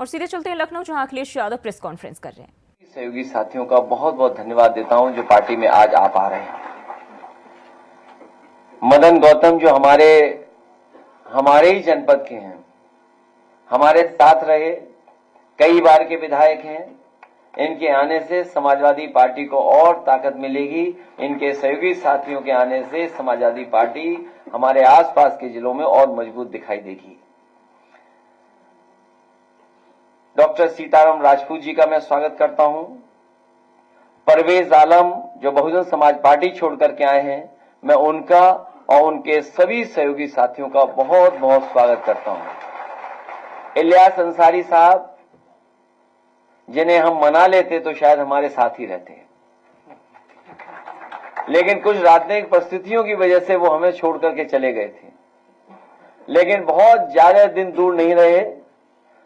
और सीधे चलते हैं लखनऊ, जहां अखिलेश यादव प्रेस कॉन्फ्रेंस कर रहे हैं। सहयोगी साथियों का बहुत बहुत धन्यवाद देता हूं जो पार्टी में आज आ पा रहे हैं। मदन गौतम जो हमारे ही जनपद के हैं, हमारे साथ रहे, कई बार के विधायक हैं। इनके आने से समाजवादी पार्टी को और ताकत मिलेगी। इनके सहयोगी साथियों के आने से समाजवादी पार्टी हमारे आसपास के जिलों में और मजबूत दिखाई देगी। डॉक्टर सीताराम राजपूत जी का मैं स्वागत करता हूं। परवेज आलम जो बहुजन समाज पार्टी छोड़ करके आए हैं, मैं उनका और उनके सभी सहयोगी साथियों का बहुत बहुत स्वागत करता हूं। इलियास अंसारी साहब, जिन्हें हम मना लेते तो शायद हमारे साथ ही रहते, लेकिन कुछ राजनीतिक परिस्थितियों की वजह से वो हमें छोड़ करके चले गए थे, लेकिन बहुत ज्यादा दिन दूर नहीं रहे।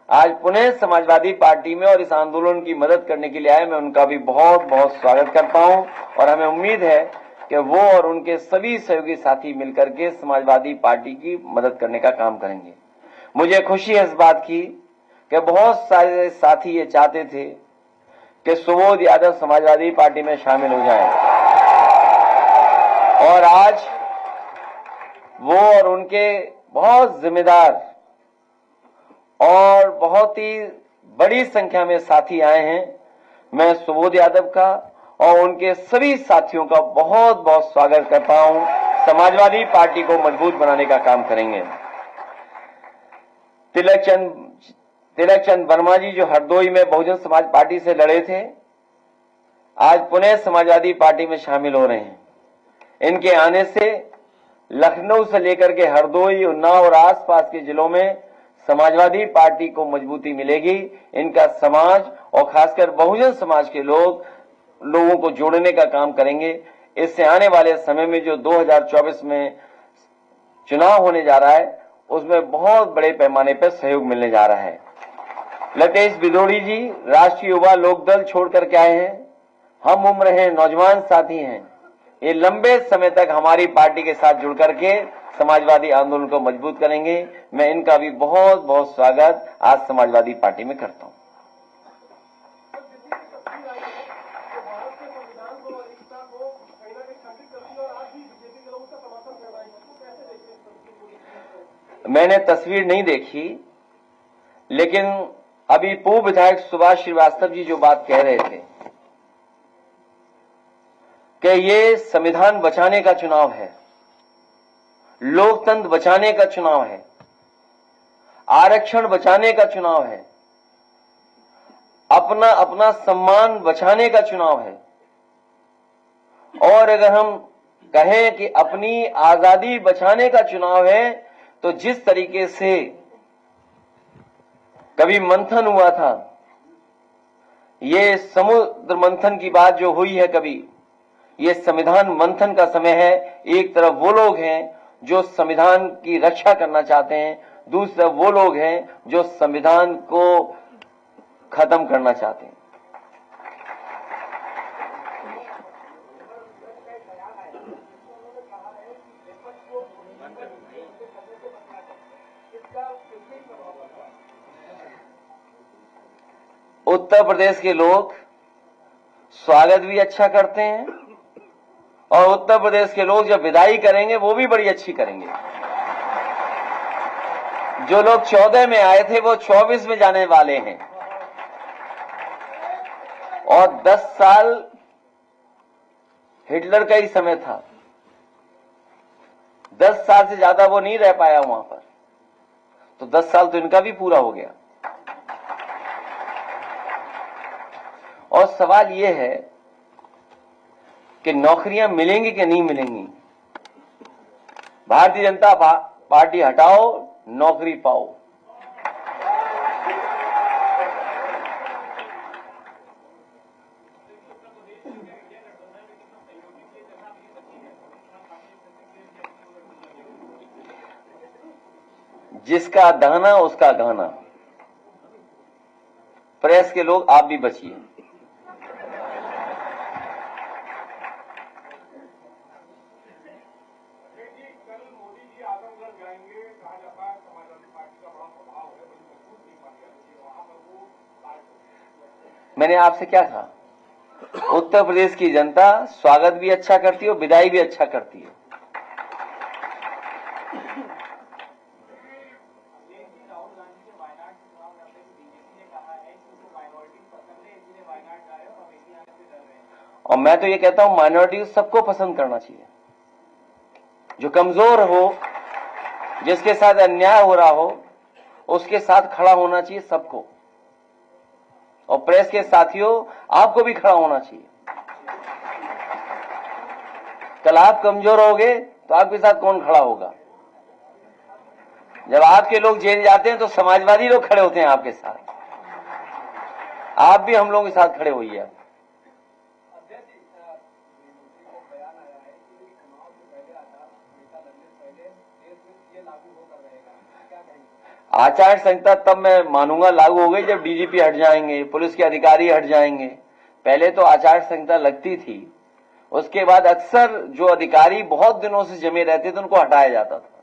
आज पुनः समाजवादी पार्टी में और इस आंदोलन की मदद करने के लिए आए। मैं उनका भी बहुत बहुत स्वागत करता हूं और हमें उम्मीद है कि वो और उनके सभी सहयोगी साथी मिलकर के समाजवादी पार्टी की मदद करने का काम करेंगे। मुझे खुशी है इस बात की कि बहुत सारे साथी ये चाहते थे कि सुबोध यादव समाजवादी पार्टी में शामिल हो जाएं, और आज वो और उनके बहुत जिम्मेदार और बहुत ही बड़ी संख्या में साथी आए हैं। मैं सुबोध यादव का और उनके सभी साथियों का बहुत बहुत स्वागत करता हूं। समाजवादी पार्टी को मजबूत बनाने का काम करेंगे। तिलक चंद वर्मा जी जो हरदोई में बहुजन समाज पार्टी से लड़े थे, आज पुनः समाजवादी पार्टी में शामिल हो रहे हैं। इनके आने से लखनऊ से लेकर के हरदोई, उन्नाव और आसपास के जिलों में समाजवादी पार्टी को मजबूती मिलेगी। इनका समाज और खासकर बहुजन समाज के लोगों को जोड़ने का काम करेंगे। इससे आने वाले समय में जो 2024 में चुनाव होने जा रहा है, उसमें बहुत बड़े पैमाने पर सहयोग मिलने जा रहा है। लतेश बिदोड़ी जी राष्ट्रीय युवा लोकदल छोड़ करके आए हैं। हम उम्र हैं, नौजवान साथी हैं। ये लंबे समय तक हमारी पार्टी के साथ जुड़ करके समाजवादी आंदोलन को मजबूत करेंगे। मैं इनका भी बहुत बहुत स्वागत आज समाजवादी पार्टी में करता हूं। मैंने तस्वीर नहीं देखी, लेकिन अभी पूर्व विधायक सुभाष श्रीवास्तव जी जो बात कह रहे थे कि ये संविधान बचाने का चुनाव है, लोकतंत्र बचाने का चुनाव है, आरक्षण बचाने का चुनाव है, अपना सम्मान बचाने का चुनाव है। और अगर हम कहें कि अपनी आजादी बचाने का चुनाव है, तो जिस तरीके से कभी मंथन हुआ था, ये समुद्र मंथन की बात जो हुई है कभी, ये संविधान मंथन का समय है। एक तरफ वो लोग हैं जो संविधान की रक्षा करना चाहते हैं, दूसरी तरफ वो लोग हैं जो संविधान को खत्म करना चाहते हैं। उत्तर प्रदेश के लोग स्वागत भी अच्छा करते हैं, और उत्तर प्रदेश के लोग जब विदाई करेंगे वो भी बड़ी अच्छी करेंगे। जो लोग 14 में आए थे वो 24 में जाने वाले हैं, और 10 साल हिटलर का ही समय था। 10 साल से ज्यादा वो नहीं रह पाया वहां पर, तो 10 साल तो इनका भी पूरा हो गया। और सवाल यह है कि नौकरियां मिलेंगी कि नहीं मिलेंगी। भारतीय जनता पार्टी हटाओ, नौकरी पाओ। जिसका दाना उसका गाना। प्रेस के लोग आप भी बचिए। आजमगढ़ जाएंगे, कहा जाता है समाजवादी पार्टी का बड़ा प्रभाव है, बड़ी मजबूत टीम बन गया, वहां पर वो मैंने आपसे क्या कहा? उत्तर प्रदेश की जनता स्वागत भी अच्छा करती है और विदाई भी अच्छा करती है। और मैं तो ये कहता हूं माइनॉरिटी सबको पसंद करना चाहिए। जो कमजोर हो, जिसके साथ अन्याय हो रहा हो, उसके साथ खड़ा होना चाहिए सबको। और प्रेस के साथियों, आपको भी खड़ा होना चाहिए। कल आप कमजोर होगे तो आपके साथ कौन खड़ा होगा? जब आपके लोग जेल जाते हैं तो समाजवादी लोग खड़े होते हैं आपके साथ। आप भी हम लोगों के साथ खड़े होइए। आचार संहिता तब मैं मानूंगा लागू हो गई जब डीजीपी हट जाएंगे, पुलिस के अधिकारी हट जाएंगे। पहले तो आचार संहिता लगती थी, उसके बाद अक्सर जो अधिकारी बहुत दिनों से जमे रहते थे उनको हटाया जाता था।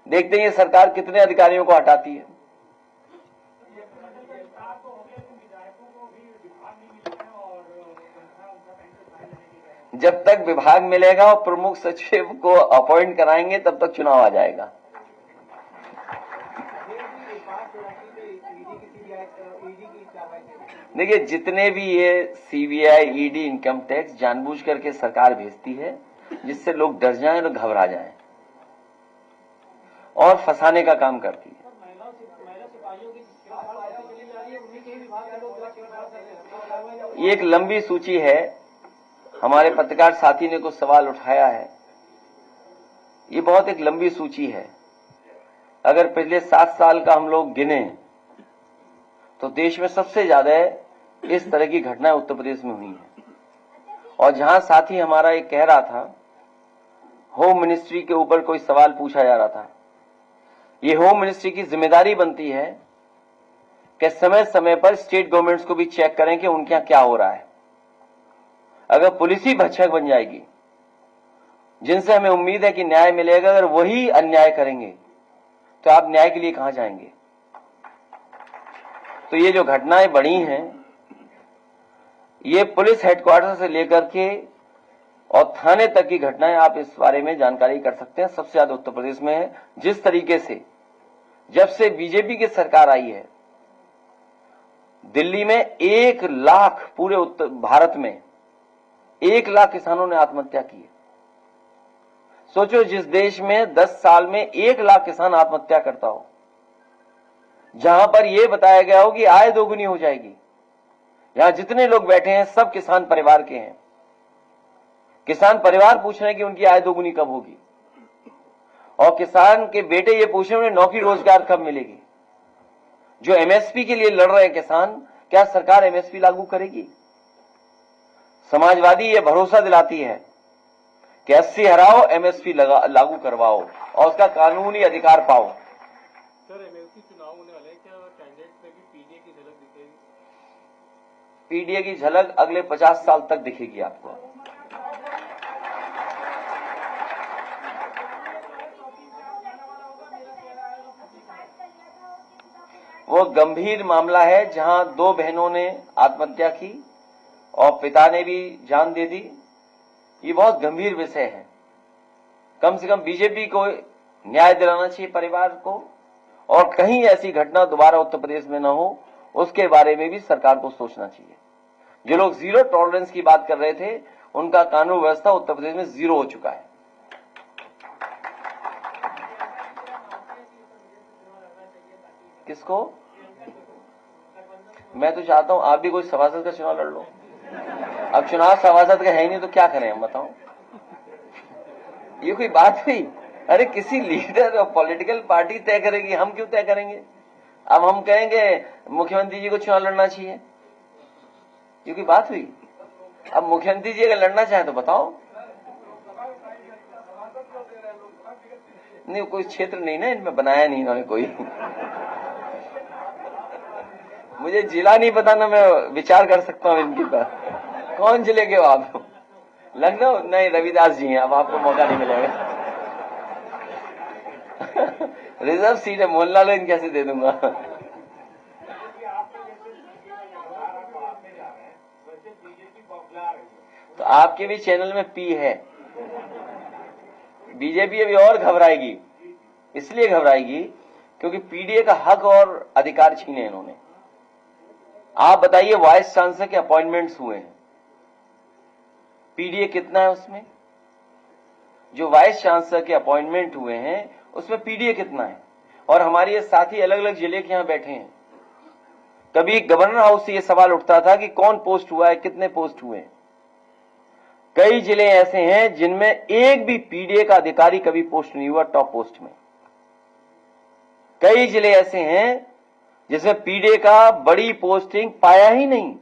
देखते हैं ये सरकार कितने अधिकारियों को हटाती है। जब तक विभाग मिलेगा और प्रमुख सचिव को अपॉइंट कराएंगे तब तक चुनाव आ जाएगा। देखिए, जितने भी ये सीबीआई, ईडी, इनकम टैक्स जानबूझ करके सरकार भेजती है जिससे लोग डर जाएं और घबरा जाएं और फंसाने का काम करती है। ये एक लंबी सूची है। हमारे पत्रकार साथी ने कुछ सवाल उठाया है। ये बहुत एक लंबी सूची है। अगर पिछले 7 साल का हम लोग गिने तो देश में सबसे ज्यादा इस तरह की घटनाएं उत्तर प्रदेश में हुई हैं। और जहां साथी हमारा एक कह रहा था, होम मिनिस्ट्री के ऊपर कोई सवाल पूछा जा रहा था, ये होम मिनिस्ट्री की जिम्मेदारी बनती है कि समय समय पर स्टेट गवर्नमेंट्स को भी चेक करें कि उनके यहां क्या हो रहा है। अगर पुलिस ही भक्षक बन जाएगी, जिनसे हमें उम्मीद है कि न्याय मिलेगा, अगर वही अन्याय करेंगे तो आप न्याय के लिए कहां जाएंगे? तो ये जो घटनाएं बढ़ी हैं, ये पुलिस हेडक्वार्टर से लेकर के और थाने तक की घटनाएं, आप इस बारे में जानकारी कर सकते हैं। सबसे ज्यादा उत्तर प्रदेश में है। जिस तरीके से जब से बीजेपी की सरकार आई है, दिल्ली में 1 लाख, पूरे उत्तर भारत में 1 लाख किसानों ने आत्महत्या की है। सोचो, जिस देश में 10 साल में 1 लाख किसान आत्महत्या करता हो, जहां पर यह बताया गया हो कि आय दोगुनी हो जाएगी, यहां जितने लोग बैठे हैं सब किसान परिवार के हैं। किसान परिवार पूछ रहे हैं कि उनकी आय दोगुनी कब होगी, और किसान के बेटे ये पूछ रहे हैं उन्हें नौकरी रोजगार कब मिलेगी। जो एमएसपी के लिए लड़ रहे हैं किसान, क्या सरकार एमएसपी लागू करेगी? समाजवादी ये भरोसा दिलाती है कि 80 हराओ, एमएसपी लागू करवाओ और उसका कानूनी अधिकार पाओ। सर, एमएलसी चुनाव होने वाले हैं, क्या कैंडिडेट्स में भी पीडीए की झलक दिखेगी? पीडीए की झलक अगले 50 साल तक दिखेगी आपको। वो गंभीर मामला है जहां 2 बहनों ने आत्महत्या की और पिता ने भी जान दे दी। ये बहुत गंभीर विषय है। कम से कम बीजेपी को न्याय दिलाना चाहिए परिवार को, और कहीं ऐसी घटना दोबारा उत्तर प्रदेश में न हो, उसके बारे में भी सरकार को सोचना चाहिए। जो लोग जीरो टॉलरेंस की बात कर रहे थे, उनका कानून व्यवस्था उत्तर प्रदेश में जीरो हो चुका है। किसको? मैं तो चाहता हूं आप भी कोई सभासद का चुनाव लड़ लो। अब चुनाव सभासद का है ही नहीं तो क्या करें हम, बताओ? ये कोई बात हुई? अरे किसी लीडर और पॉलिटिकल पार्टी तय करेगी, हम क्यों तय करेंगे? अब हम कहेंगे मुख्यमंत्री जी को चुनाव लड़ना चाहिए, ये कोई बात हुई? अब मुख्यमंत्री जी अगर लड़ना चाहे तो बताओ। नहीं, कोई क्षेत्र नहीं ना इनमें बनाया नहीं इन्होंने कोई। मुझे जिला नहीं पता ना, मैं विचार कर सकता हूँ इनके पास। कौन जिले के हो आप? लखनऊ? नहीं, रविदास जी हैं, अब आपको मौका नहीं मिलेगा। रिजर्व सीट है, मोहनलाल कैसे दे दूंगा? तो आपके भी चैनल में पी है। बीजेपी अभी और घबराएगी, इसलिए घबराएगी क्योंकि पीडीए का हक और अधिकार छीने इन्होंने। आप बताइए, वाइस चांसलर के अपॉइंटमेंट्स हुए हैं, पीडीए कितना है उसमें? जो वाइस चांसलर के अपॉइंटमेंट हुए हैं उसमें पीडीए कितना है? और हमारे ये साथी अलग अलग जिले के यहां बैठे हैं। कभी गवर्नर हाउस से ये सवाल उठता था कि कौन पोस्ट हुआ है, कितने पोस्ट हुए हैं। कई जिले ऐसे हैं जिनमें एक भी पीडीए का अधिकारी कभी पोस्ट नहीं हुआ टॉप पोस्ट में। कई जिले ऐसे हैं जिसमें पीडीए का बड़ी पोस्टिंग पाया ही नहीं।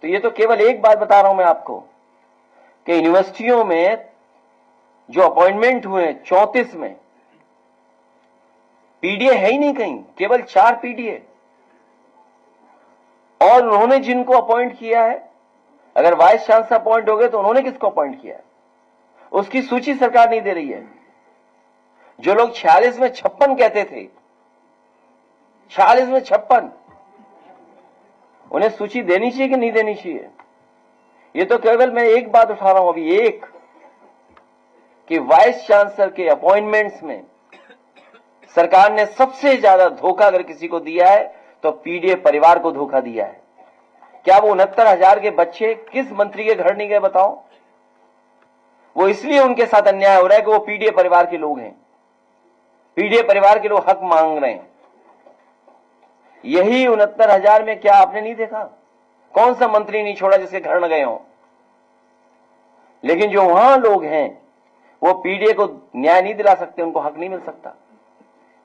तो ये तो केवल एक बात बता रहा हूं मैं आपको कि यूनिवर्सिटियों में जो अपॉइंटमेंट हुए 34 में पीडीए है ही नहीं कहीं, केवल 4 पीडीए। और उन्होंने जिनको अपॉइंट किया है, अगर वाइस चांसलर अपॉइंट हो गए तो उन्होंने किसको अपॉइंट किया है उसकी सूची सरकार नहीं दे रही है। जो लोग 46 में 56 कहते थे, 46 में 56, उन्हें सूची देनी चाहिए कि नहीं देनी चाहिए? ये तो केवल मैं एक बात उठा रहा हूं अभी, एक कि वाइस चांसलर के अपॉइंटमेंट्स में सरकार ने सबसे ज्यादा धोखा अगर किसी को दिया है तो पीडीए परिवार को धोखा दिया है। क्या वो 69,000 के बच्चे किस मंत्री के घर नहीं गए बताओ? वो इसलिए उनके साथ अन्याय हो रहा है कि वो पीडीए परिवार के लोग हैं, पीडीए परिवार के लोग हक मांग रहे हैं। यही 69,000 में क्या आपने नहीं देखा? कौन सा मंत्री नहीं छोड़ा जिसके घर न गए हों? लेकिन जो वहां लोग हैं वो पीडीए को न्याय नहीं दिला सकते, उनको हक नहीं मिल सकता।